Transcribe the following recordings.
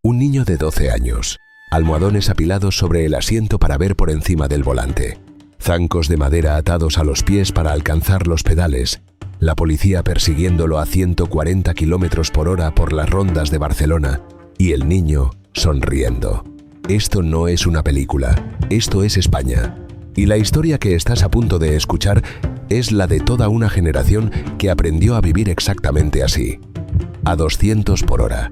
Un niño de 12 años. Almohadones apilados sobre el asiento para ver por encima del volante. Zancos de madera atados a los pies para alcanzar los pedales. La policía persiguiéndolo a 140 kilómetros por hora por las rondas de Barcelona. Y el niño sonriendo. Esto no es una película. Esto es España. Y la historia que estás a punto de escuchar es la de toda una generación que aprendió a vivir exactamente así. A 200 por hora.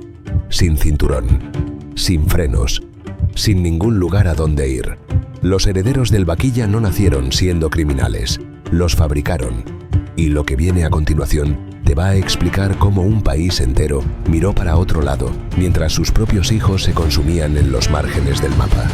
Sin cinturón. Sin frenos. Sin ningún lugar a donde ir. Los herederos del Vaquilla no nacieron siendo criminales. Los fabricaron. Y lo que viene a continuación te va a explicar cómo un país entero miró para otro lado mientras sus propios hijos se consumían en los márgenes del mapa.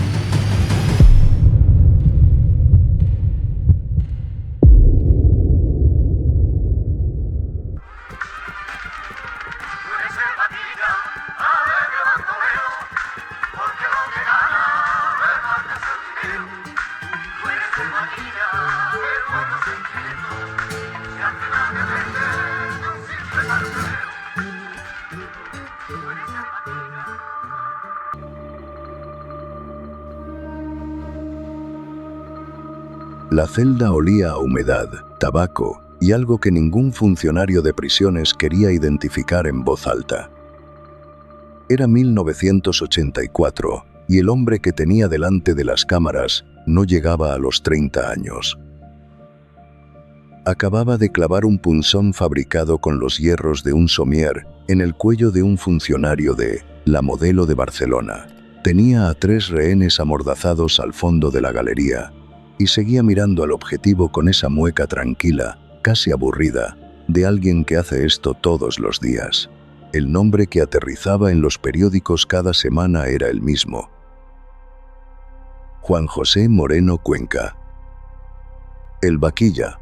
La celda olía a humedad, tabaco y algo que ningún funcionario de prisiones quería identificar en voz alta. Era 1984 y el hombre que tenía delante de las cámaras no llegaba a los 30 años. Acababa de clavar un punzón fabricado con los hierros de un somier en el cuello de un funcionario de La Modelo de Barcelona. Tenía a 3 rehenes amordazados al fondo de la galería y seguía mirando al objetivo con esa mueca tranquila, casi aburrida, de alguien que hace esto todos los días. El nombre que aterrizaba en los periódicos cada semana era el mismo: Juan José Moreno Cuenca. El Vaquilla.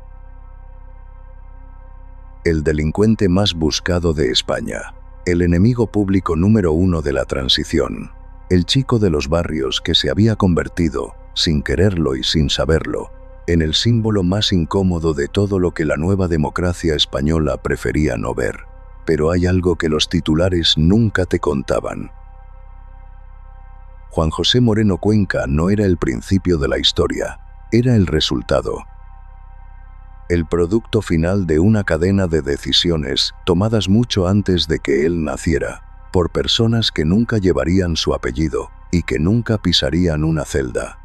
El delincuente más buscado de España. El enemigo público número 1 de la transición. El chico de los barrios que se había convertido, sin quererlo y sin saberlo, en el símbolo más incómodo de todo lo que la nueva democracia española prefería no ver. Pero hay algo que los titulares nunca te contaban. Juan José Moreno Cuenca no era el principio de la historia, era el resultado. El producto final de una cadena de decisiones tomadas mucho antes de que él naciera, por personas que nunca llevarían su apellido y que nunca pisarían una celda.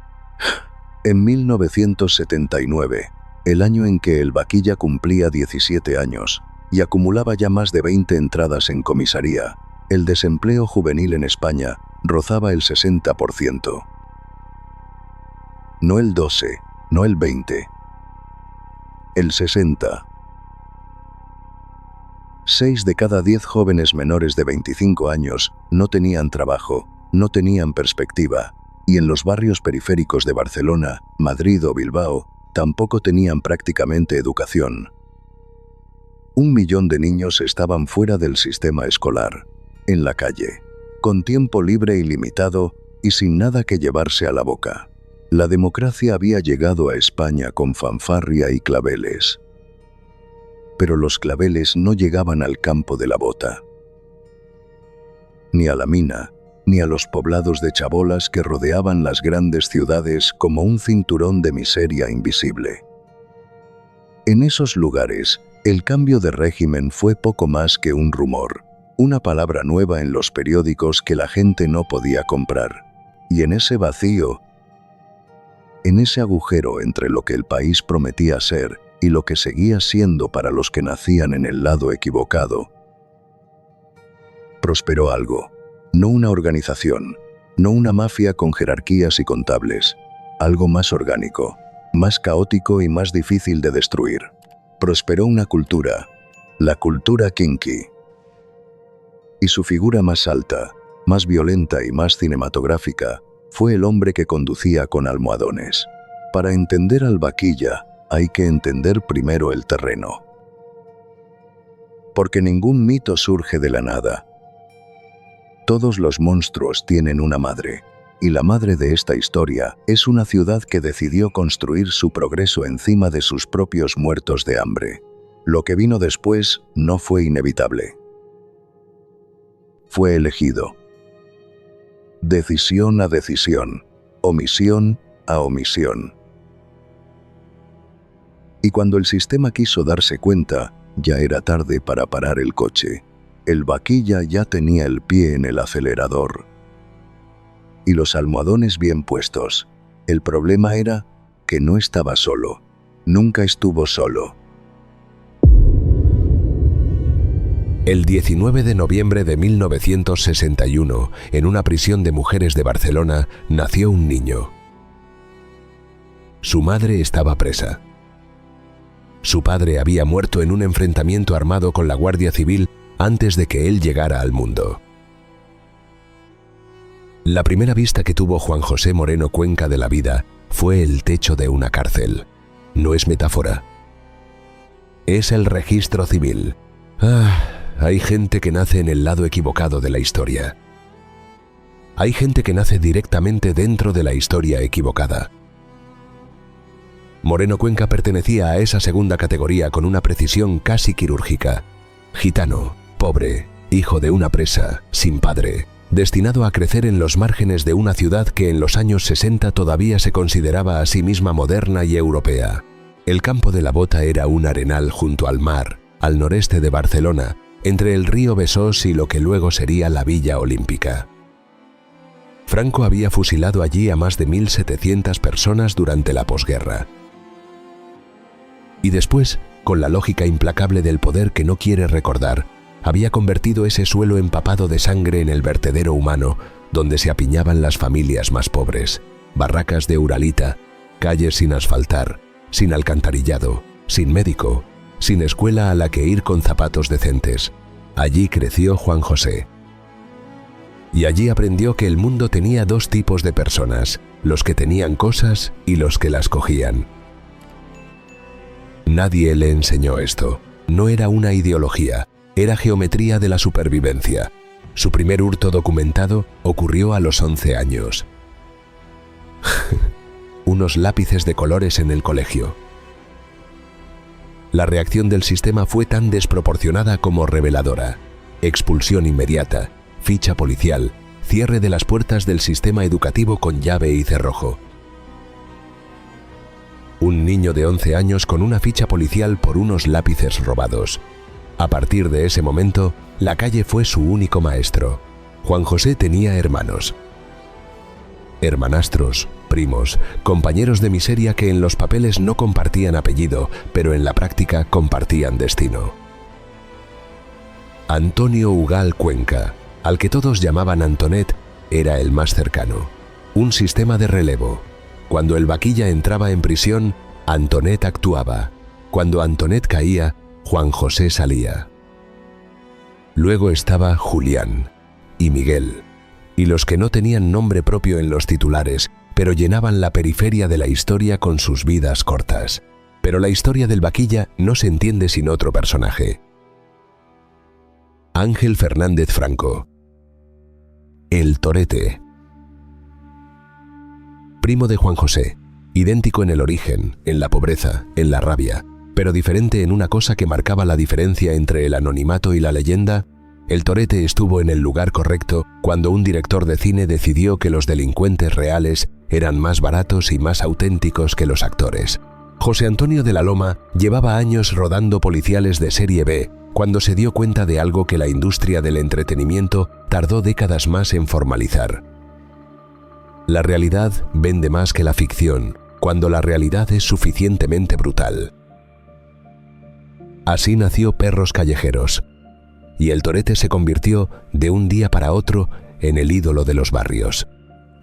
En 1979, el año en que el Vaquilla cumplía 17 años y acumulaba ya más de 20 entradas en comisaría, el desempleo juvenil en España rozaba el 60%. No el 12, no el 20, el 60. 6 de cada 10 jóvenes menores de 25 años no tenían trabajo, no tenían perspectiva, y en los barrios periféricos de Barcelona, Madrid o Bilbao tampoco tenían prácticamente educación. 1 millón de niños estaban fuera del sistema escolar, en la calle, con tiempo libre ilimitado y sin nada que llevarse a la boca. La democracia había llegado a España con fanfarria y claveles. Pero los claveles no llegaban al campo de la bota, ni a la mina, ni a los poblados de chabolas que rodeaban las grandes ciudades como un cinturón de miseria invisible. En esos lugares, el cambio de régimen fue poco más que un rumor, una palabra nueva en los periódicos que la gente no podía comprar. Y en ese vacío, en ese agujero entre lo que el país prometía ser y lo que seguía siendo para los que nacían en el lado equivocado, prosperó algo. No una organización, no una mafia con jerarquías y contables, algo más orgánico, más caótico y más difícil de destruir. Prosperó una cultura, la cultura kinky. Y su figura más alta, más violenta y más cinematográfica, fue el hombre que conducía con almohadones. Para entender al Vaquilla, hay que entender primero el terreno. Porque ningún mito surge de la nada. Todos los monstruos tienen una madre, y la madre de esta historia es una ciudad que decidió construir su progreso encima de sus propios muertos de hambre. Lo que vino después no fue inevitable. Fue elegido. decisión a decisión, omisión a omisión. Y cuando el sistema quiso darse cuenta, ya era tarde para parar el coche. El vaquilla ya tenía el pie en el acelerador y los almohadones bien puestos. El problema era que no estaba solo. Nunca estuvo solo. El 19 de noviembre de 1961, en una prisión de mujeres de Barcelona, nació un niño. Su madre estaba presa. Su padre había muerto en un enfrentamiento armado con la Guardia Civil antes de que él llegara al mundo. La primera vista que tuvo Juan José Moreno Cuenca de la vida fue el techo de una cárcel. No es metáfora. Es el registro civil. Hay gente que nace en el lado equivocado de la historia. Hay gente que nace directamente dentro de la historia equivocada. Moreno Cuenca pertenecía a esa segunda categoría con una precisión casi quirúrgica. Gitano, pobre, hijo de una presa, sin padre, destinado a crecer en los márgenes de una ciudad que en los años 60 todavía se consideraba a sí misma moderna y europea. El campo de la Bota era un arenal junto al mar, al noreste de Barcelona, entre el río Besós y lo que luego sería la Villa Olímpica. Franco había fusilado allí a más de 1.700 personas durante la posguerra. Y después, con la lógica implacable del poder que no quiere recordar, había convertido ese suelo empapado de sangre en el vertedero humano, donde se apiñaban las familias más pobres, barracas de uralita, calles sin asfaltar, sin alcantarillado, sin médico, sin escuela a la que ir con zapatos decentes. Allí creció Juan José. Y allí aprendió que el mundo tenía dos tipos de personas, los que tenían cosas y los que las cogían. Nadie le enseñó esto. No era una ideología, era geometría de la supervivencia. Su primer hurto documentado ocurrió a los 11 años. Unos lápices de colores en el colegio. La reacción del sistema fue tan desproporcionada como reveladora. Expulsión inmediata, ficha policial, cierre de las puertas del sistema educativo con llave y cerrojo. Un niño de 11 años con una ficha policial por unos lápices robados. A partir de ese momento, la calle fue su único maestro. Juan José tenía hermanos. Hermanastros, primos, compañeros de miseria que en los papeles no compartían apellido, pero en la práctica compartían destino. Antonio Ugal Cuenca, al que todos llamaban Antonet, era el más cercano. Un sistema de relevo. Cuando el vaquilla entraba en prisión, Antonet actuaba. Cuando Antonet caía, Juan José salía. Luego estaba Julián y Miguel, y los que no tenían nombre propio en los titulares, pero llenaban la periferia de la historia con sus vidas cortas. Pero la historia del vaquilla no se entiende sin otro personaje. Ángel Fernández Franco. El Torete. Primo de Juan José, idéntico en el origen, en la pobreza, en la rabia, pero diferente en una cosa que marcaba la diferencia entre el anonimato y la leyenda. El Torete estuvo en el lugar correcto cuando un director de cine decidió que los delincuentes reales eran más baratos y más auténticos que los actores. José Antonio de la Loma llevaba años rodando policiales de serie B cuando se dio cuenta de algo que la industria del entretenimiento tardó décadas más en formalizar. La realidad vende más que la ficción cuando la realidad es suficientemente brutal. Así nació Perros Callejeros, y el Torete se convirtió de un día para otro en el ídolo de los barrios.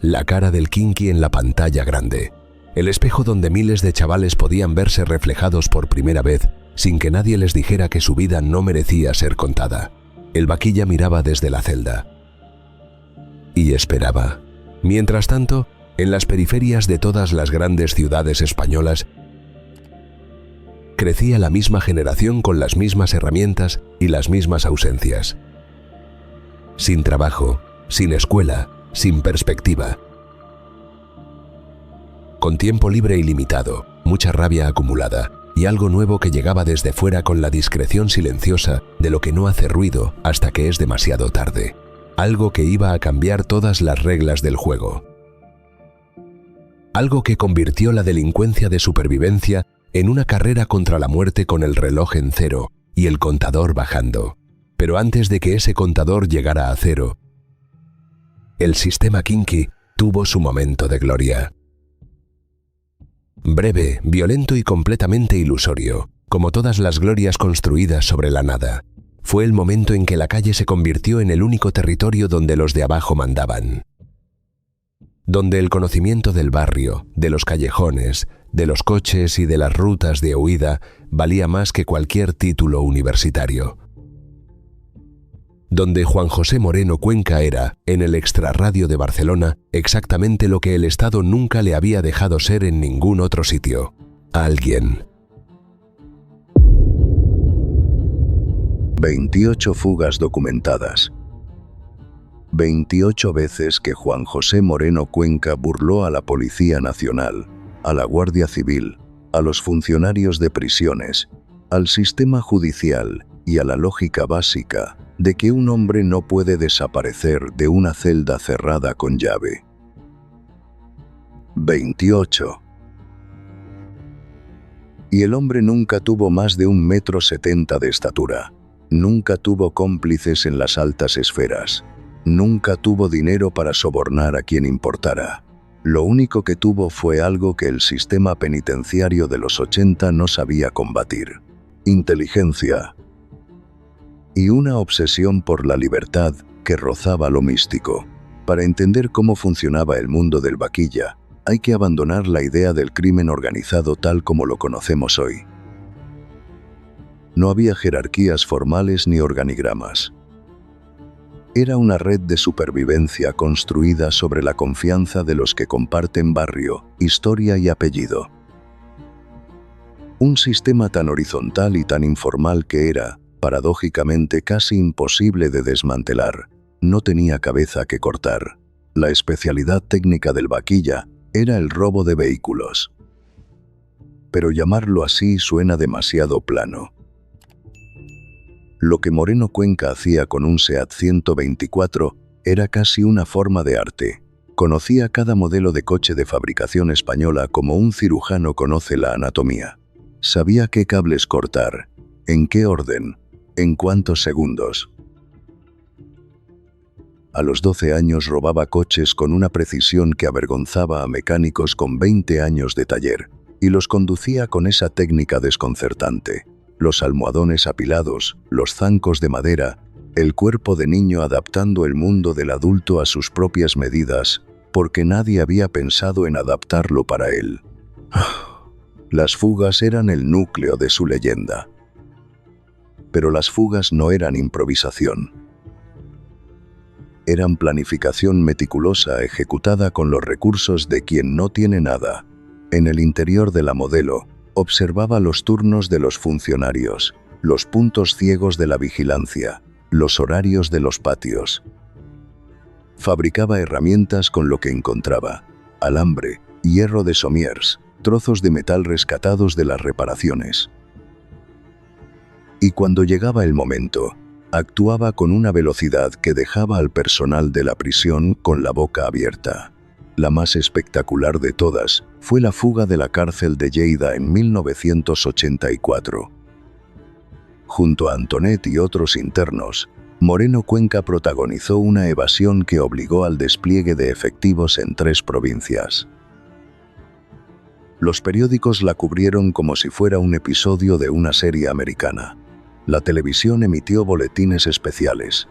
La cara del Kinky en la pantalla grande. El espejo donde miles de chavales podían verse reflejados por primera vez sin que nadie les dijera que su vida no merecía ser contada. El vaquilla miraba desde la celda y esperaba. Mientras tanto, en las periferias de todas las grandes ciudades españolas, crecía la misma generación con las mismas herramientas y las mismas ausencias. Sin trabajo, sin escuela, sin perspectiva. Con tiempo libre ilimitado, mucha rabia acumulada y algo nuevo que llegaba desde fuera con la discreción silenciosa de lo que no hace ruido hasta que es demasiado tarde. algo que iba a cambiar todas las reglas del juego. Algo que convirtió la delincuencia de supervivencia en una carrera contra la muerte con el reloj en cero y el contador bajando. Pero antes de que ese contador llegara a cero, el sistema Kinky tuvo su momento de gloria. Breve, violento y completamente ilusorio, como todas las glorias construidas sobre la nada, fue el momento en que la calle se convirtió en el único territorio donde los de abajo mandaban. Donde el conocimiento del barrio, de los callejones, de los coches y de las rutas de huida valía más que cualquier título universitario. Donde Juan José Moreno Cuenca era, en el extrarradio de Barcelona, exactamente lo que el Estado nunca le había dejado ser en ningún otro sitio: alguien. 28 fugas documentadas. 28 veces que Juan José Moreno Cuenca burló a la Policía Nacional, a la Guardia Civil, a los funcionarios de prisiones, al sistema judicial y a la lógica básica de que un hombre no puede desaparecer de una celda cerrada con llave. 28. Y el hombre nunca tuvo más de 1,70 m de estatura. Nunca tuvo cómplices en las altas esferas. Nunca tuvo dinero para sobornar a quien importara. Lo único que tuvo fue algo que el sistema penitenciario de los 80 no sabía combatir: inteligencia. Y una obsesión por la libertad que rozaba lo místico. Para entender cómo funcionaba el mundo del vaquilla, hay que abandonar la idea del crimen organizado tal como lo conocemos hoy. No había jerarquías formales ni organigramas. Era una red de supervivencia construida sobre la confianza de los que comparten barrio, historia y apellido. Un sistema tan horizontal y tan informal que era, paradójicamente, casi imposible de desmantelar. No tenía cabeza que cortar. La especialidad técnica del vaquilla era el robo de vehículos. Pero llamarlo así suena demasiado plano. Lo que Moreno Cuenca hacía con un SEAT 124 era casi una forma de arte. Conocía cada modelo de coche de fabricación española como un cirujano conoce la anatomía. Sabía qué cables cortar, en qué orden, en cuántos segundos. A los 12 años robaba coches con una precisión que avergonzaba a mecánicos con 20 años de taller, y los conducía con esa técnica desconcertante. Los almohadones apilados, los zancos de madera, el cuerpo de niño adaptando el mundo del adulto a sus propias medidas, porque nadie había pensado en adaptarlo para él. Las fugas eran el núcleo de su leyenda. Pero las fugas no eran improvisación. Eran planificación meticulosa ejecutada con los recursos de quien no tiene nada. En el interior de la modelo, observaba los turnos de los funcionarios, los puntos ciegos de la vigilancia, los horarios de los patios. Fabricaba herramientas con lo que encontraba: alambre, hierro de somiers, trozos de metal rescatados de las reparaciones. Y cuando llegaba el momento, actuaba con una velocidad que dejaba al personal de la prisión con la boca abierta. La más espectacular de todas fue la fuga de la cárcel de Lleida en 1984. Junto a Antonet y otros internos, Moreno Cuenca protagonizó una evasión que obligó al despliegue de efectivos en 3 provincias. Los periódicos la cubrieron como si fuera un episodio de una serie americana. La televisión emitió boletines especiales.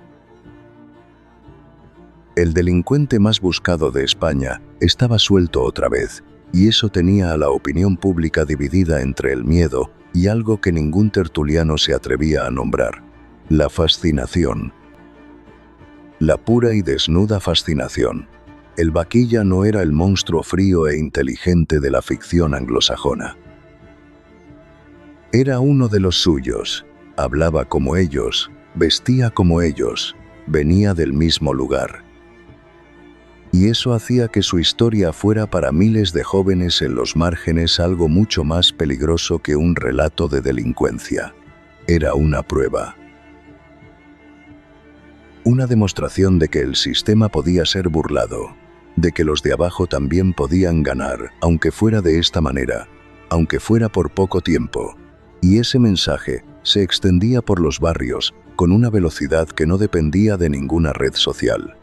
El delincuente más buscado de España estaba suelto otra vez, y eso tenía a la opinión pública dividida entre el miedo y algo que ningún tertuliano se atrevía a nombrar: la fascinación. La pura y desnuda fascinación. El vaquilla no era el monstruo frío e inteligente de la ficción anglosajona. Era uno de los suyos, hablaba como ellos, vestía como ellos, venía del mismo lugar. Y eso hacía que su historia fuera para miles de jóvenes en los márgenes algo mucho más peligroso que un relato de delincuencia. Era una prueba. Una demostración de que el sistema podía ser burlado, de que los de abajo también podían ganar, aunque fuera de esta manera, aunque fuera por poco tiempo. Y ese mensaje se extendía por los barrios con una velocidad que no dependía de ninguna red social.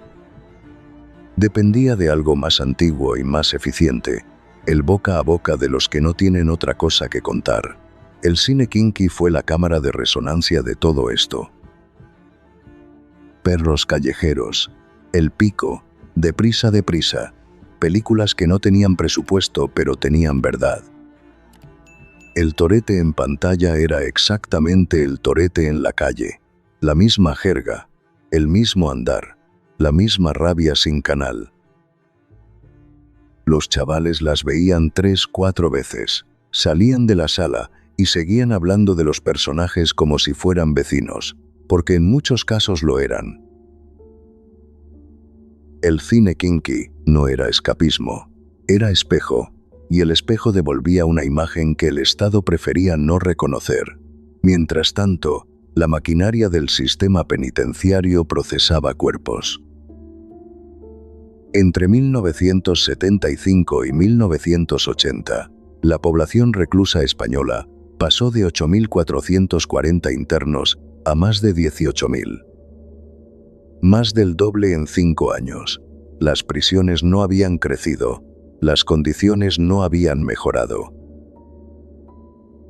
Dependía de algo más antiguo y más eficiente, el boca a boca de los que no tienen otra cosa que contar. El cine kinky fue la cámara de resonancia de todo esto. Perros callejeros, El Pico, Deprisa, películas que no tenían presupuesto pero tenían verdad. El torete en pantalla era exactamente el torete en la calle, la misma jerga, el mismo andar, la misma rabia sin canal. Los chavales las veían 3, 4 veces, salían de la sala y seguían hablando de los personajes como si fueran vecinos, porque en muchos casos lo eran. El cine kinky no era escapismo, era espejo, y el espejo devolvía una imagen que el Estado prefería no reconocer. Mientras tanto, la maquinaria del sistema penitenciario procesaba cuerpos. Entre 1975 y 1980, la población reclusa española pasó de 8.440 internos a más de 18.000. Más del doble en 5 años. Las prisiones no habían crecido, las condiciones no habían mejorado.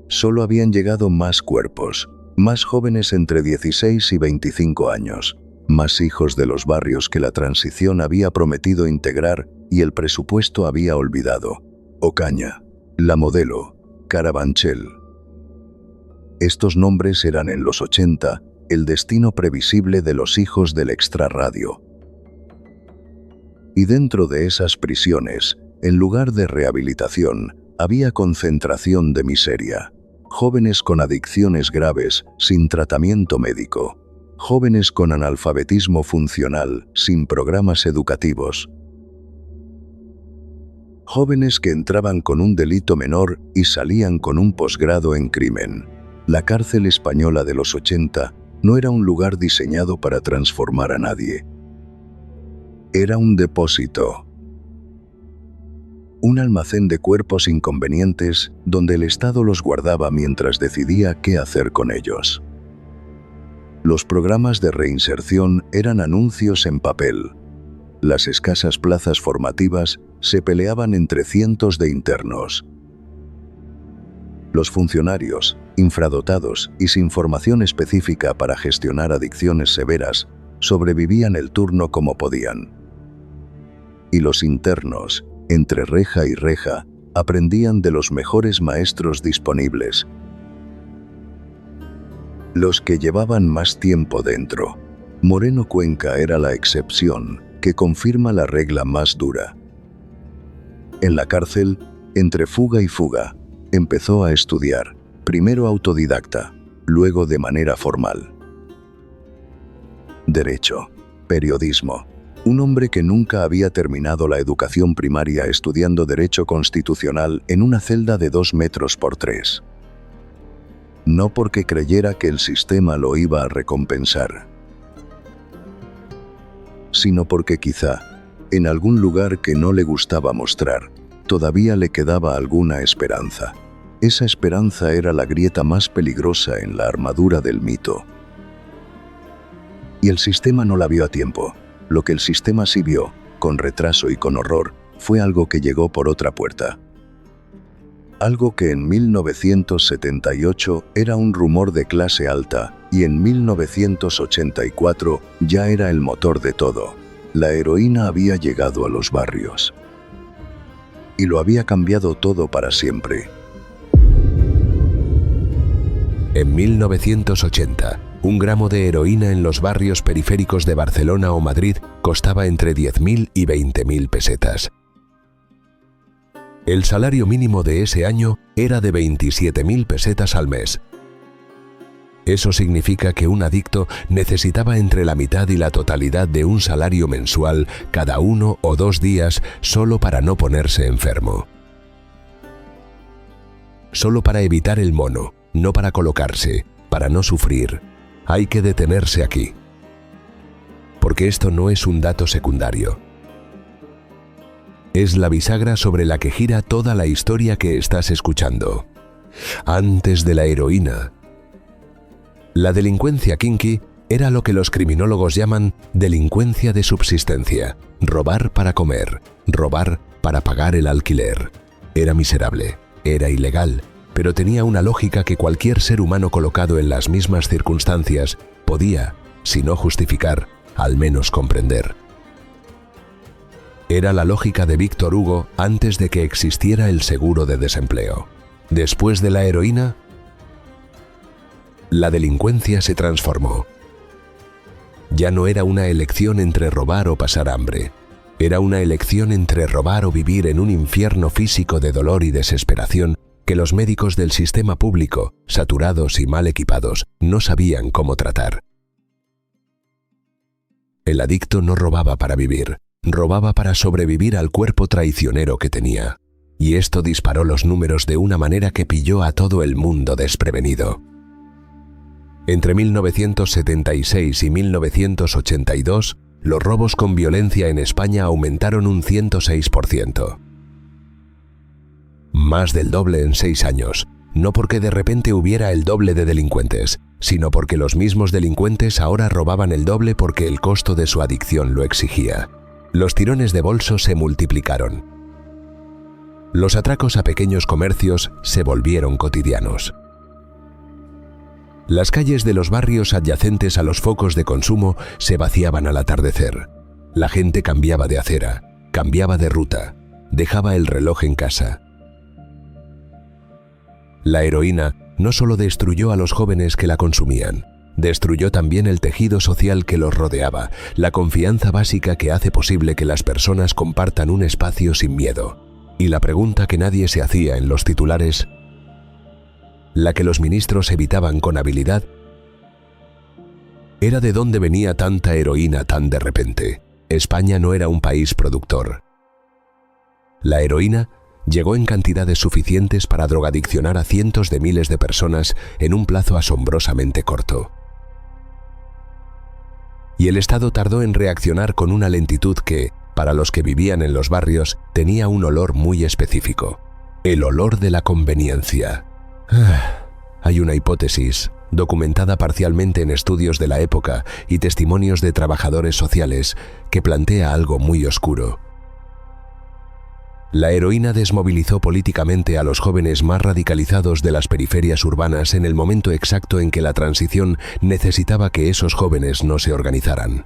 Solo habían llegado más cuerpos, más jóvenes entre 16 y 25 años, más hijos de los barrios que la transición había prometido integrar y el presupuesto había olvidado. Ocaña, La Modelo, Carabanchel. Estos nombres eran en los 80 el destino previsible de los hijos del extrarradio. Y dentro de esas prisiones, en lugar de rehabilitación, había concentración de miseria. Jóvenes con adicciones graves, sin tratamiento médico. Jóvenes con analfabetismo funcional, sin programas educativos. Jóvenes que entraban con un delito menor y salían con un posgrado en crimen. La cárcel española de los 80 no era un lugar diseñado para transformar a nadie. Era un depósito. Un almacén de cuerpos inconvenientes donde el Estado los guardaba mientras decidía qué hacer con ellos. Los programas de reinserción eran anuncios en papel. Las escasas plazas formativas se peleaban entre cientos de internos. Los funcionarios, infradotados y sin formación específica para gestionar adicciones severas, sobrevivían el turno como podían. Y los internos, entre reja y reja, aprendían de los mejores maestros disponibles. Los que llevaban más tiempo dentro. Moreno Cuenca era la excepción, que confirma la regla más dura. En la cárcel, entre fuga y fuga, empezó a estudiar, primero autodidacta, luego de manera formal. Derecho, periodismo. Un hombre que nunca había terminado la educación primaria estudiando Derecho Constitucional en una celda de 2 metros por 3. No porque creyera que el sistema lo iba a recompensar, sino porque quizá, en algún lugar que no le gustaba mostrar, todavía le quedaba alguna esperanza. Esa esperanza era la grieta más peligrosa en la armadura del mito. Y el sistema no la vio a tiempo. Lo que el sistema sí vio, con retraso y con horror, fue algo que llegó por otra puerta. Algo que en 1978 era un rumor de clase alta y en 1984 ya era el motor de todo. La heroína había llegado a los barrios. Y lo había cambiado todo para siempre. En 1980, 1 gramo de heroína en los barrios periféricos de Barcelona o Madrid costaba entre 10.000 y 20.000 pesetas. El salario mínimo de ese año era de 27.000 pesetas al mes. Eso significa que un adicto necesitaba entre la mitad y la totalidad de un salario mensual cada 1 o 2 días solo para no ponerse enfermo. Solo para evitar el mono, no para colocarse, para no sufrir. Hay que detenerse aquí. porque esto no es un dato secundario. Es la bisagra sobre la que gira toda la historia que estás escuchando. Antes de la heroína, la delincuencia kinky era lo que los criminólogos llaman delincuencia de subsistencia. Robar para comer, robar para pagar el alquiler. Era miserable, era ilegal, pero tenía una lógica que cualquier ser humano colocado en las mismas circunstancias podía, si no justificar, al menos comprender. Era la lógica de Víctor Hugo antes de que existiera el seguro de desempleo. Después de la heroína, la delincuencia se transformó. Ya no era una elección entre robar o pasar hambre. Era una elección entre robar o vivir en un infierno físico de dolor y desesperación que los médicos del sistema público, saturados y mal equipados, no sabían cómo tratar. El adicto no robaba para vivir, robaba para sobrevivir al cuerpo traicionero que tenía. Y esto disparó los números de una manera que pilló a todo el mundo desprevenido. Entre 1976 y 1982, los robos con violencia en España aumentaron un 106%. Más del doble en 6 años, no porque de repente hubiera el doble de delincuentes, sino porque los mismos delincuentes ahora robaban el doble porque el costo de su adicción lo exigía. Los tirones de bolso se multiplicaron. Los atracos a pequeños comercios se volvieron cotidianos. Las calles de los barrios adyacentes a los focos de consumo se vaciaban al atardecer. La gente cambiaba de acera, cambiaba de ruta, dejaba el reloj en casa. La heroína no solo destruyó a los jóvenes que la consumían, destruyó también el tejido social que los rodeaba, la confianza básica que hace posible que las personas compartan un espacio sin miedo. Y la pregunta que nadie se hacía en los titulares, la que los ministros evitaban con habilidad, era de dónde venía tanta heroína tan de repente. España no era un país productor. La heroína llegó en cantidades suficientes para drogadiccionar a cientos de miles de personas en un plazo asombrosamente corto. Y el Estado tardó en reaccionar con una lentitud que, para los que vivían en los barrios, tenía un olor muy específico. El olor de la conveniencia. Hay una hipótesis, documentada parcialmente en estudios de la época y testimonios de trabajadores sociales, que plantea algo muy oscuro. La heroína desmovilizó políticamente a los jóvenes más radicalizados de las periferias urbanas en el momento exacto en que la transición necesitaba que esos jóvenes no se organizaran.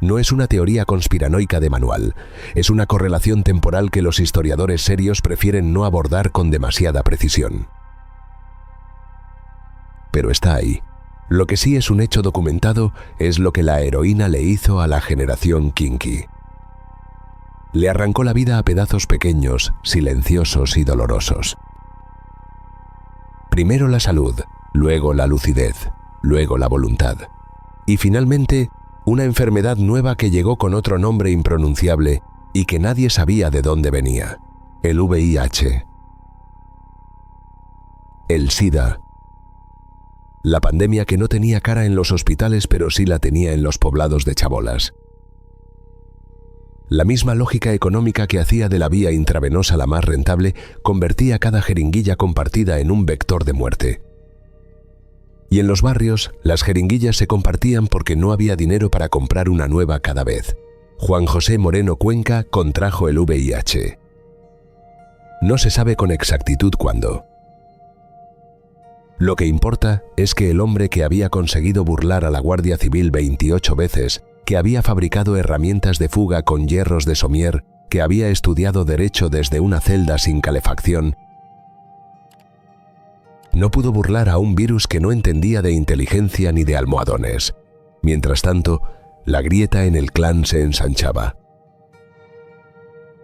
No es una teoría conspiranoica de manual, es una correlación temporal que los historiadores serios prefieren no abordar con demasiada precisión. Pero está ahí. Lo que sí es un hecho documentado es lo que la heroína le hizo a la generación kinky. Le arrancó la vida a pedazos pequeños, silenciosos y dolorosos. Primero la salud, luego la lucidez, luego la voluntad. Y finalmente, una enfermedad nueva que llegó con otro nombre impronunciable y que nadie sabía de dónde venía: el VIH. El SIDA. La pandemia que no tenía cara en los hospitales pero sí la tenía en los poblados de chabolas. La misma lógica económica que hacía de la vía intravenosa la más rentable convertía cada jeringuilla compartida en un vector de muerte. Y en los barrios, las jeringuillas se compartían porque no había dinero para comprar una nueva cada vez. Juan José Moreno Cuenca contrajo el VIH. No se sabe con exactitud cuándo. Lo que importa es que el hombre que había conseguido burlar a la Guardia Civil 28 veces, que había fabricado herramientas de fuga con hierros de somier, que había estudiado derecho desde una celda sin calefacción, no pudo burlar a un virus que no entendía de inteligencia ni de almohadones. Mientras tanto, la grieta en el clan se ensanchaba.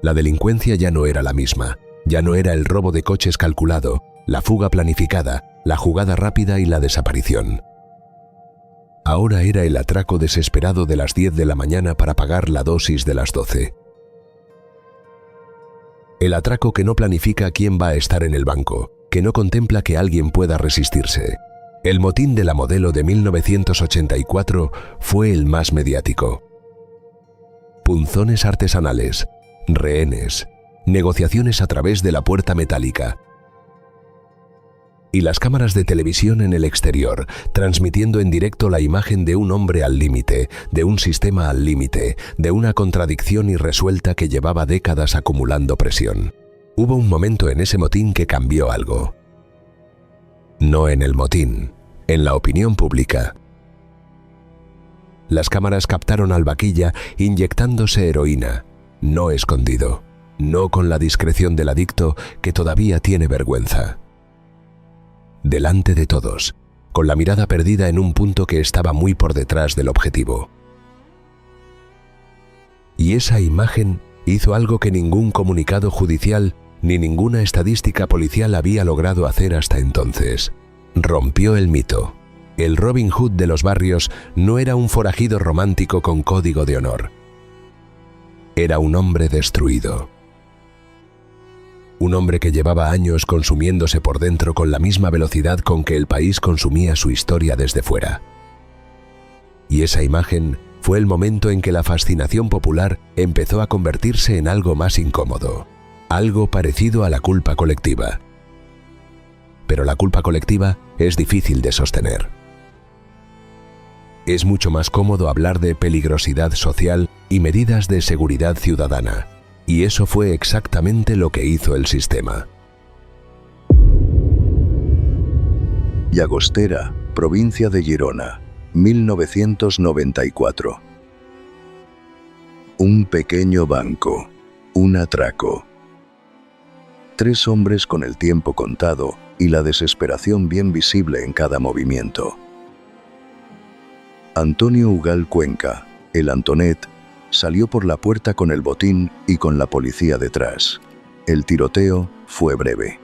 La delincuencia ya no era la misma, ya no era el robo de coches calculado, la fuga planificada, la jugada rápida y la desaparición. Ahora era el atraco desesperado de las 10 de la mañana para pagar la dosis de las 12. El atraco que no planifica quién va a estar en el banco, que no contempla que alguien pueda resistirse. El motín de la Modelo de 1984 fue el más mediático. Punzones artesanales, rehenes, negociaciones a través de la puerta metálica y las cámaras de televisión en el exterior, transmitiendo en directo la imagen de un hombre al límite, de un sistema al límite, de una contradicción irresuelta que llevaba décadas acumulando presión. Hubo un momento en ese motín que cambió algo. No en el motín, en la opinión pública. Las cámaras captaron al vaquilla inyectándose heroína, no escondido, no con la discreción del adicto que todavía tiene vergüenza. Delante de todos, con la mirada perdida en un punto que estaba muy por detrás del objetivo. Y esa imagen hizo algo que ningún comunicado judicial ni ninguna estadística policial había logrado hacer hasta entonces. Rompió el mito. El Robin Hood de los barrios no era un forajido romántico con código de honor. Era un hombre destruido. Un hombre que llevaba años consumiéndose por dentro con la misma velocidad con que el país consumía su historia desde fuera. Y esa imagen fue el momento en que la fascinación popular empezó a convertirse en algo más incómodo, algo parecido a la culpa colectiva. Pero la culpa colectiva es difícil de sostener. Es mucho más cómodo hablar de peligrosidad social y medidas de seguridad ciudadana. Y eso fue exactamente lo que hizo el sistema. Llagostera, provincia de Girona, 1994. Un pequeño banco, un atraco. 3 hombres con el tiempo contado y la desesperación bien visible en cada movimiento. Antonio Ugal Cuenca, el Antonet, salió por la puerta con el botín y con la policía detrás. El tiroteo fue breve.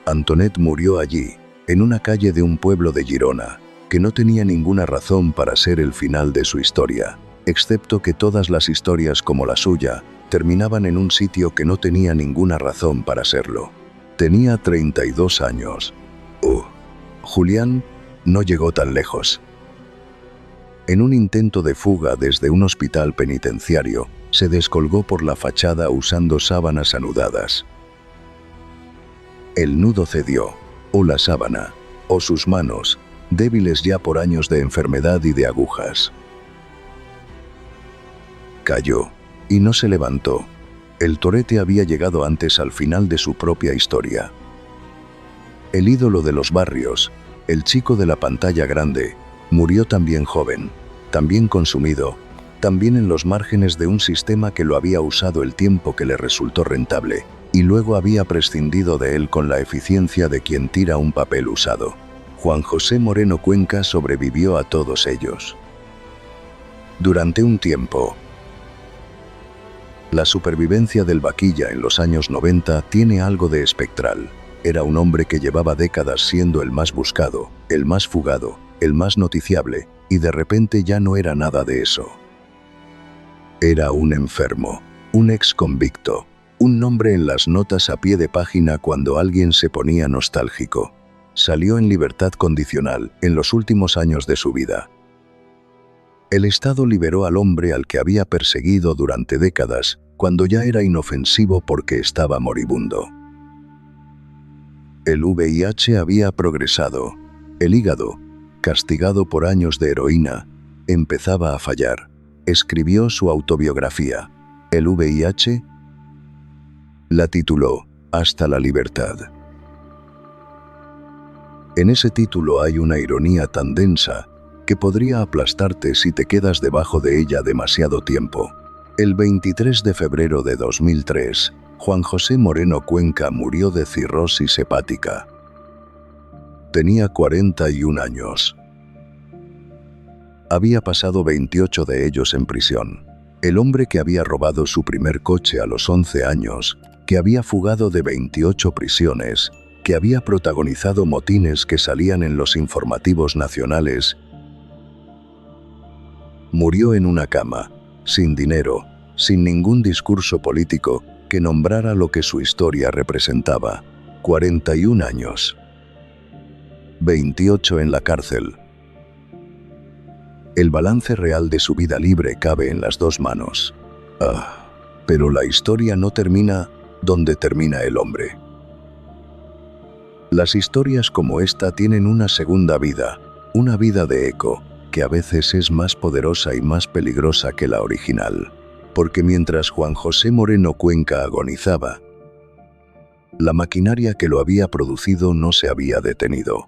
Antonet murió allí, en una calle de un pueblo de Girona, que no tenía ninguna razón para ser el final de su historia, excepto que todas las historias como la suya terminaban en un sitio que no tenía ninguna razón para serlo. Tenía 32 años. Julián no llegó tan lejos. En un intento de fuga desde un hospital penitenciario, se descolgó por la fachada usando sábanas anudadas. El nudo cedió, o la sábana, o sus manos, débiles ya por años de enfermedad y de agujas. Cayó, y no se levantó. El torete había llegado antes al final de su propia historia. El ídolo de los barrios, el chico de la pantalla grande, murió también joven, también consumido, también en los márgenes de un sistema que lo había usado el tiempo que le resultó rentable, y luego había prescindido de él con la eficiencia de quien tira un papel usado. Juan José Moreno Cuenca sobrevivió a todos ellos. Durante un tiempo. La supervivencia del vaquilla en los años 90 tiene algo de espectral. Era un hombre que llevaba décadas siendo el más buscado, el más fugado, el más noticiable, y de repente ya no era nada de eso. Era un enfermo, un ex convicto, un nombre en las notas a pie de página cuando alguien se ponía nostálgico. Salió en libertad condicional en los últimos años de su vida. El Estado liberó al hombre al que había perseguido durante décadas, cuando ya era inofensivo porque estaba moribundo. El VIH había progresado. El hígado, castigado por años de heroína, empezaba a fallar. Escribió su autobiografía, El VIH. La tituló Hasta la libertad. En ese título hay una ironía tan densa que podría aplastarte si te quedas debajo de ella demasiado tiempo. El 23 de febrero de 2003, Juan José Moreno Cuenca murió de cirrosis hepática. Tenía 41 años. Había pasado 28 de ellos en prisión. El hombre que había robado su primer coche a los 11 años, que había fugado de 28 prisiones, que había protagonizado motines que salían en los informativos nacionales, murió en una cama, sin dinero, sin ningún discurso político que nombrara lo que su historia representaba. 41 años. 28 en la cárcel. El balance real de su vida libre cabe en las dos manos. Pero la historia no termina donde termina el hombre. Las historias como esta tienen una segunda vida, una vida de eco, que a veces es más poderosa y más peligrosa que la original. Porque mientras Juan José Moreno Cuenca agonizaba, la maquinaria que lo había producido no se había detenido.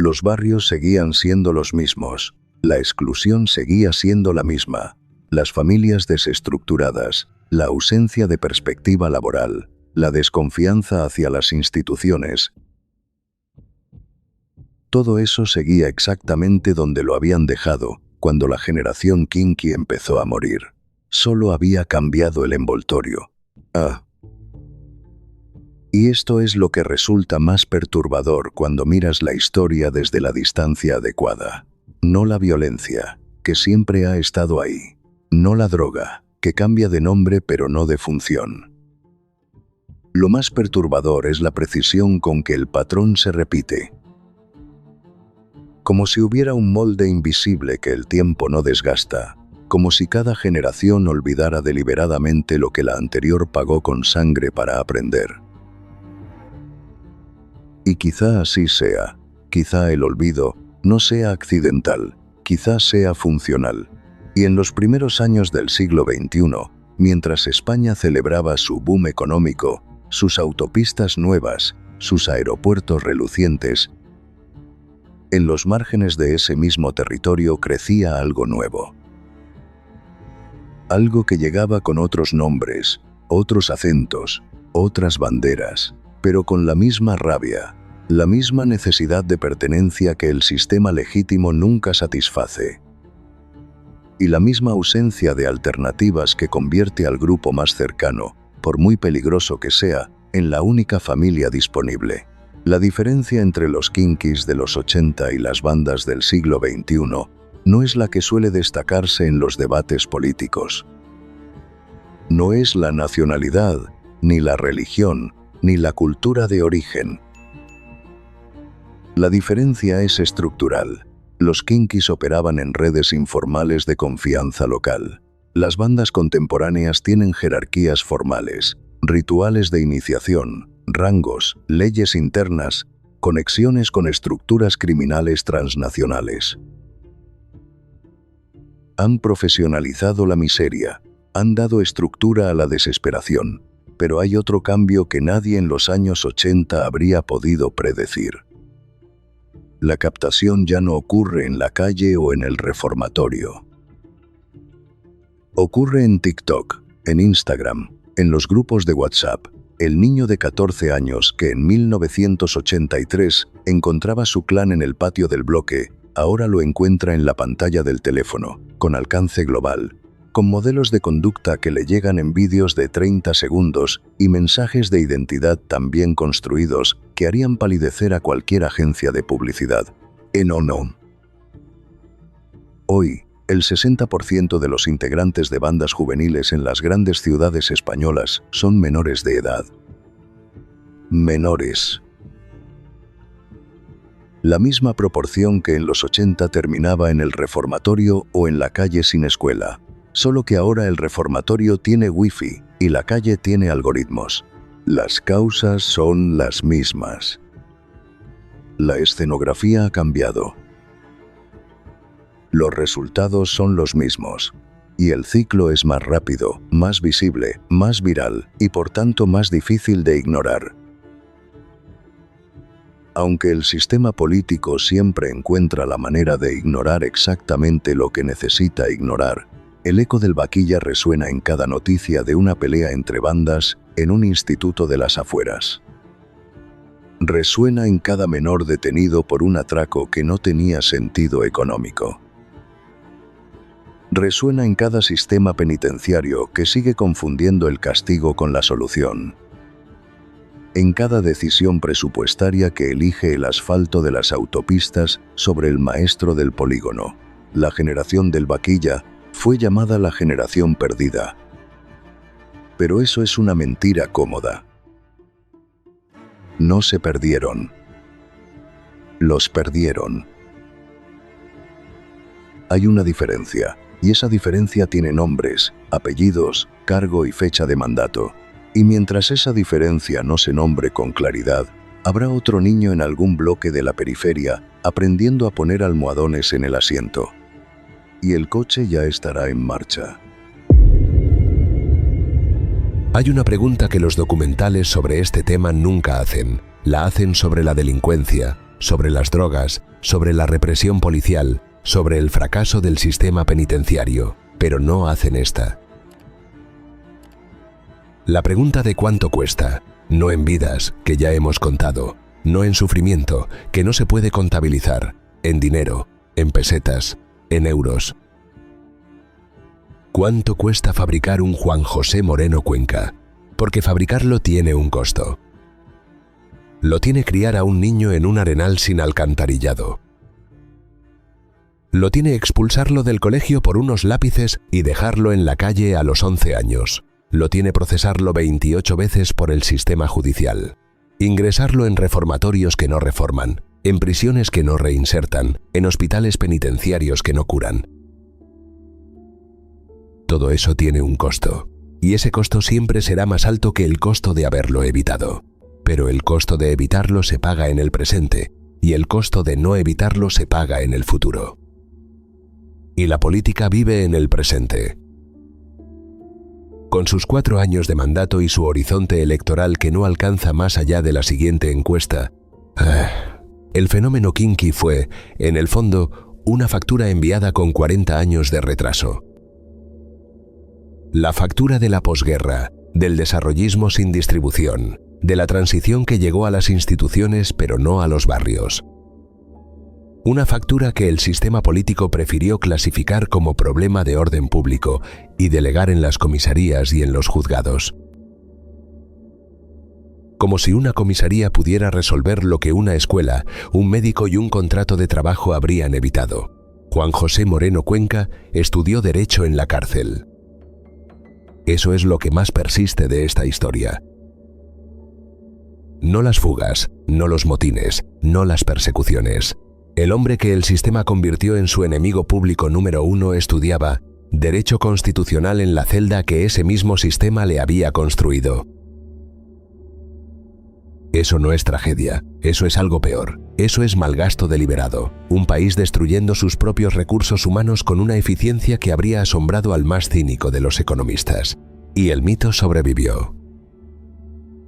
Los barrios seguían siendo los mismos, la exclusión seguía siendo la misma, las familias desestructuradas, la ausencia de perspectiva laboral, la desconfianza hacia las instituciones. Todo eso seguía exactamente donde lo habían dejado cuando la generación Kinky empezó a morir. Solo había cambiado el envoltorio. Y esto es lo que resulta más perturbador cuando miras la historia desde la distancia adecuada. No la violencia, que siempre ha estado ahí. No la droga, que cambia de nombre pero no de función. Lo más perturbador es la precisión con que el patrón se repite. Como si hubiera un molde invisible que el tiempo no desgasta, como si cada generación olvidara deliberadamente lo que la anterior pagó con sangre para aprender. Y quizá así sea, quizá el olvido no sea accidental, quizá sea funcional. Y en los primeros años del siglo XXI, mientras España celebraba su boom económico, sus autopistas nuevas, sus aeropuertos relucientes, en los márgenes de ese mismo territorio crecía algo nuevo. Algo que llegaba con otros nombres, otros acentos, otras banderas, pero con la misma rabia, la misma necesidad de pertenencia que el sistema legítimo nunca satisface. Y la misma ausencia de alternativas que convierte al grupo más cercano, por muy peligroso que sea, en la única familia disponible. La diferencia entre los kinkis de los 80 y las bandas del siglo XXI no es la que suele destacarse en los debates políticos. No es la nacionalidad, ni la religión, ni la cultura de origen. La diferencia es estructural. Los kinkis operaban en redes informales de confianza local. Las bandas contemporáneas tienen jerarquías formales, rituales de iniciación, rangos, leyes internas, conexiones con estructuras criminales transnacionales. Han profesionalizado la miseria, han dado estructura a la desesperación, pero hay otro cambio que nadie en los años 80 habría podido predecir. La captación ya no ocurre en la calle o en el reformatorio. Ocurre en TikTok, en Instagram, en los grupos de WhatsApp. El niño de 14 años que en 1983 encontraba su clan en el patio del bloque, ahora lo encuentra en la pantalla del teléfono, con alcance global, con modelos de conducta que le llegan en vídeos de 30 segundos y mensajes de identidad tan bien construidos que harían palidecer a cualquier agencia de publicidad. Hoy, el 60% de los integrantes de bandas juveniles en las grandes ciudades españolas son menores de edad. Menores. La misma proporción que en los 80 terminaba en el reformatorio o en la calle sin escuela. Solo que ahora el reformatorio tiene wifi y la calle tiene algoritmos. Las causas son las mismas. La escenografía ha cambiado. Los resultados son los mismos. Y el ciclo es más rápido, más visible, más viral y por tanto más difícil de ignorar. Aunque el sistema político siempre encuentra la manera de ignorar exactamente lo que necesita ignorar, el eco del vaquilla resuena en cada noticia de una pelea entre bandas en un instituto de las afueras. Resuena en cada menor detenido por un atraco que no tenía sentido económico. Resuena en cada sistema penitenciario que sigue confundiendo el castigo con la solución. En cada decisión presupuestaria que elige el asfalto de las autopistas sobre el maestro del polígono. La generación del vaquilla fue llamada la generación perdida. Pero eso es una mentira cómoda. No se perdieron. Los perdieron. Hay una diferencia, y esa diferencia tiene nombres, apellidos, cargo y fecha de mandato. Y mientras esa diferencia no se nombre con claridad, habrá otro niño en algún bloque de la periferia aprendiendo a poner almohadones en el asiento. Y el coche ya estará en marcha. Hay una pregunta que los documentales sobre este tema nunca hacen. La hacen sobre la delincuencia, sobre las drogas, sobre la represión policial, sobre el fracaso del sistema penitenciario, pero no hacen esta. La pregunta de cuánto cuesta, no en vidas, que ya hemos contado, no en sufrimiento, que no se puede contabilizar, en dinero, en pesetas, en euros. ¿Cuánto cuesta fabricar un Juan José Moreno Cuenca? Porque fabricarlo tiene un costo. Lo tiene criar a un niño en un arenal sin alcantarillado. Lo tiene expulsarlo del colegio por unos lápices y dejarlo en la calle a los 11 años. Lo tiene procesarlo 28 veces por el sistema judicial. Ingresarlo en reformatorios que no reforman, en prisiones que no reinsertan, en hospitales penitenciarios que no curan. Todo eso tiene un costo, y ese costo siempre será más alto que el costo de haberlo evitado. Pero el costo de evitarlo se paga en el presente, y el costo de no evitarlo se paga en el futuro. Y la política vive en el presente. Con sus 4 años de mandato y su horizonte electoral que no alcanza más allá de la siguiente encuesta, el fenómeno kinky fue, en el fondo, una factura enviada con 40 años de retraso. La factura de la posguerra, del desarrollismo sin distribución, de la transición que llegó a las instituciones pero no a los barrios. Una factura que el sistema político prefirió clasificar como problema de orden público y delegar en las comisarías y en los juzgados. Como si una comisaría pudiera resolver lo que una escuela, un médico y un contrato de trabajo habrían evitado. Juan José Moreno Cuenca estudió Derecho en la cárcel. Eso es lo que más persiste de esta historia. No las fugas, no los motines, no las persecuciones. El hombre que el sistema convirtió en su enemigo público número 1 estudiaba Derecho Constitucional en la celda que ese mismo sistema le había construido. Eso no es tragedia, eso es algo peor. Eso es malgasto deliberado, un país destruyendo sus propios recursos humanos con una eficiencia que habría asombrado al más cínico de los economistas. Y el mito sobrevivió.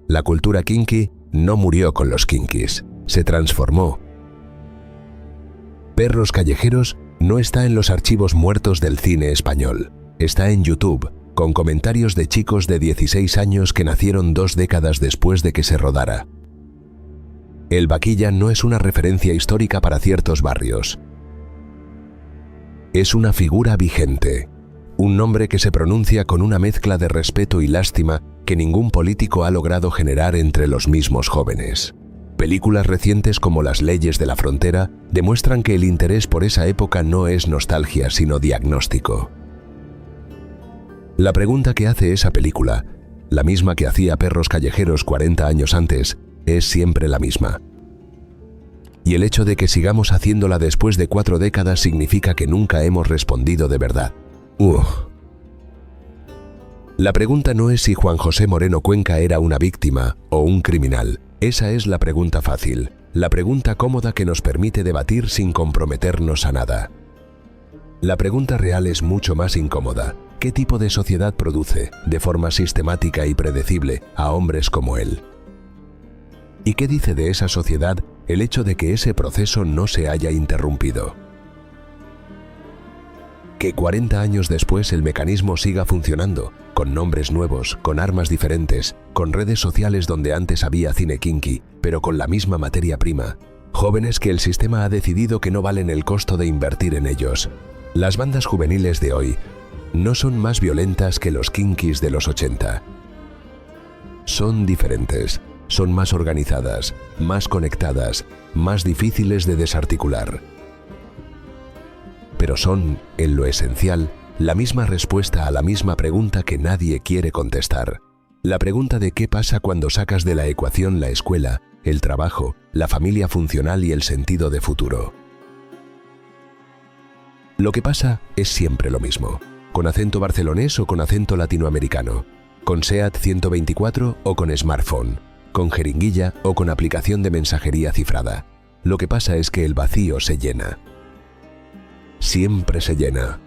La cultura kinky no murió con los kinkis, se transformó. Perros Callejeros no está en los archivos muertos del cine español, está en YouTube, con comentarios de chicos de 16 años que nacieron 2 décadas después de que se rodara. El Vaquilla no es una referencia histórica para ciertos barrios. Es una figura vigente, un nombre que se pronuncia con una mezcla de respeto y lástima que ningún político ha logrado generar entre los mismos jóvenes. Películas recientes como Las leyes de la frontera demuestran que el interés por esa época no es nostalgia, sino diagnóstico. La pregunta que hace esa película, la misma que hacía Perros Callejeros 40 años antes, es siempre la misma. Y el hecho de que sigamos haciéndola después de 4 décadas significa que nunca hemos respondido de verdad. La pregunta no es si Juan José Moreno Cuenca era una víctima o un criminal. Esa es la pregunta fácil, la pregunta cómoda que nos permite debatir sin comprometernos a nada. La pregunta real es mucho más incómoda. ¿Qué tipo de sociedad produce, de forma sistemática y predecible, a hombres como él? ¿Y qué dice de esa sociedad el hecho de que ese proceso no se haya interrumpido? Que 40 años después el mecanismo siga funcionando, con nombres nuevos, con armas diferentes, con redes sociales donde antes había cine kinky, pero con la misma materia prima. Jóvenes que el sistema ha decidido que no valen el costo de invertir en ellos. Las bandas juveniles de hoy no son más violentas que los kinkis de los 80. Son diferentes, son más organizadas, más conectadas, más difíciles de desarticular. Pero son, en lo esencial, la misma respuesta a la misma pregunta que nadie quiere contestar. La pregunta de qué pasa cuando sacas de la ecuación la escuela el trabajo, la familia funcional y el sentido de futuro. Lo que pasa es siempre lo mismo, con acento barcelonés o con acento latinoamericano, con SEAT 124 o con smartphone, con jeringuilla o con aplicación de mensajería cifrada. Lo que pasa es que el vacío se llena. Siempre se llena.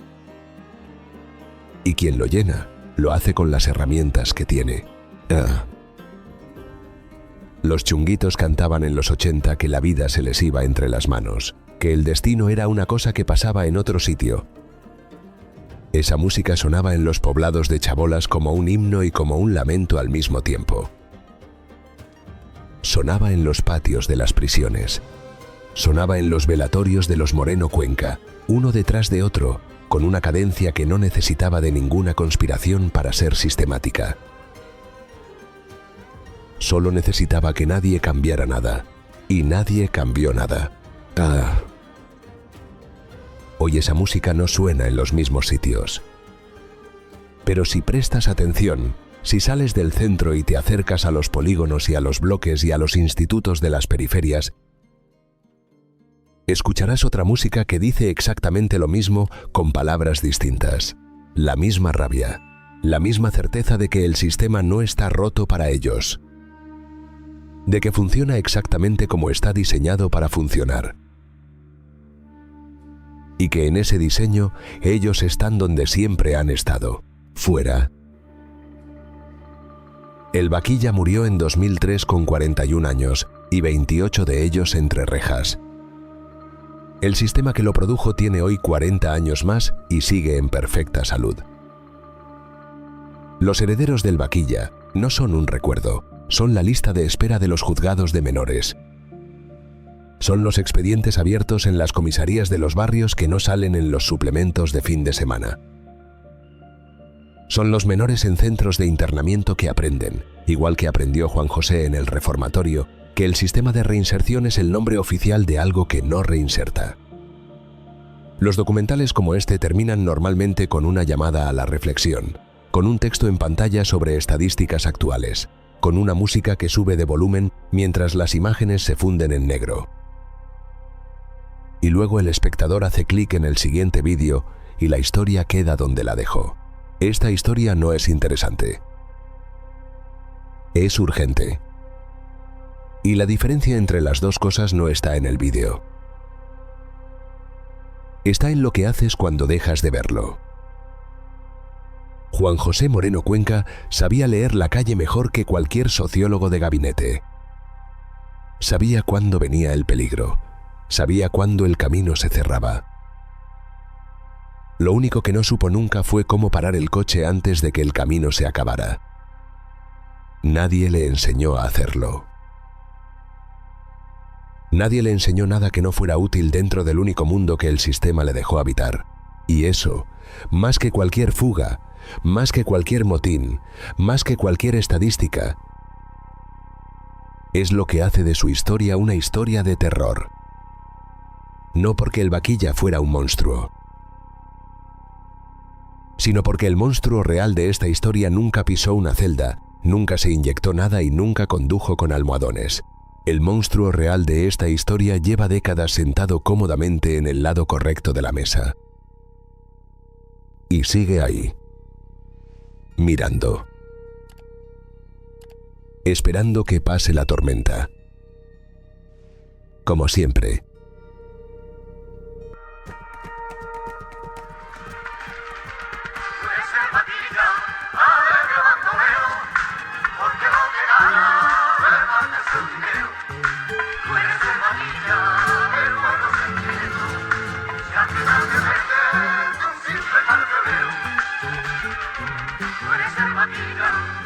Y quien lo llena, lo hace con las herramientas que tiene. Los Chunguitos cantaban en los 80 que la vida se les iba entre las manos, que el destino era una cosa que pasaba en otro sitio. Esa música sonaba en los poblados de chabolas como un himno y como un lamento al mismo tiempo. Sonaba en los patios de las prisiones. Sonaba en los velatorios de los Moreno Cuenca, uno detrás de otro, con una cadencia que no necesitaba de ninguna conspiración para ser sistemática. Solo necesitaba que nadie cambiara nada, y nadie cambió nada. Hoy esa música no suena en los mismos sitios. Pero si prestas atención, si sales del centro y te acercas a los polígonos y a los bloques y a los institutos de las periferias, escucharás otra música que dice exactamente lo mismo con palabras distintas. La misma rabia, la misma certeza de que el sistema no está roto para ellos, de que funciona exactamente como está diseñado para funcionar. Y que en ese diseño ellos están donde siempre han estado, fuera. El Vaquilla murió en 2003 con 41 años y 28 de ellos entre rejas. El sistema que lo produjo tiene hoy 40 años más y sigue en perfecta salud. Los herederos del Vaquilla no son un recuerdo, son la lista de espera de los juzgados de menores. Son los expedientes abiertos en las comisarías de los barrios que no salen en los suplementos de fin de semana. Son los menores en centros de internamiento que aprenden, igual que aprendió Juan José en el reformatorio, que el sistema de reinserción es el nombre oficial de algo que no reinserta. Los documentales como este terminan normalmente con una llamada a la reflexión, con un texto en pantalla sobre estadísticas actuales, con una música que sube de volumen mientras las imágenes se funden en negro. Y luego el espectador hace clic en el siguiente vídeo y la historia queda donde la dejó. Esta historia no es interesante. Es urgente. Y la diferencia entre las dos cosas no está en el vídeo. Está en lo que haces cuando dejas de verlo. Juan José Moreno Cuenca sabía leer la calle mejor que cualquier sociólogo de gabinete. Sabía cuándo venía el peligro. Sabía cuándo el camino se cerraba. Lo único que no supo nunca fue cómo parar el coche antes de que el camino se acabara. Nadie le enseñó a hacerlo. Nadie le enseñó nada que no fuera útil dentro del único mundo que el sistema le dejó habitar. Y eso, más que cualquier fuga, más que cualquier motín, más que cualquier estadística, es lo que hace de su historia una historia de terror. No porque el Vaquilla fuera un monstruo, sino porque el monstruo real de esta historia nunca pisó una celda, nunca se inyectó nada y nunca condujo con almohadones. El monstruo real de esta historia lleva décadas sentado cómodamente en el lado correcto de la mesa. Y sigue ahí, mirando, esperando que pase la tormenta. Como siempre. Tú eres el Vaquilla.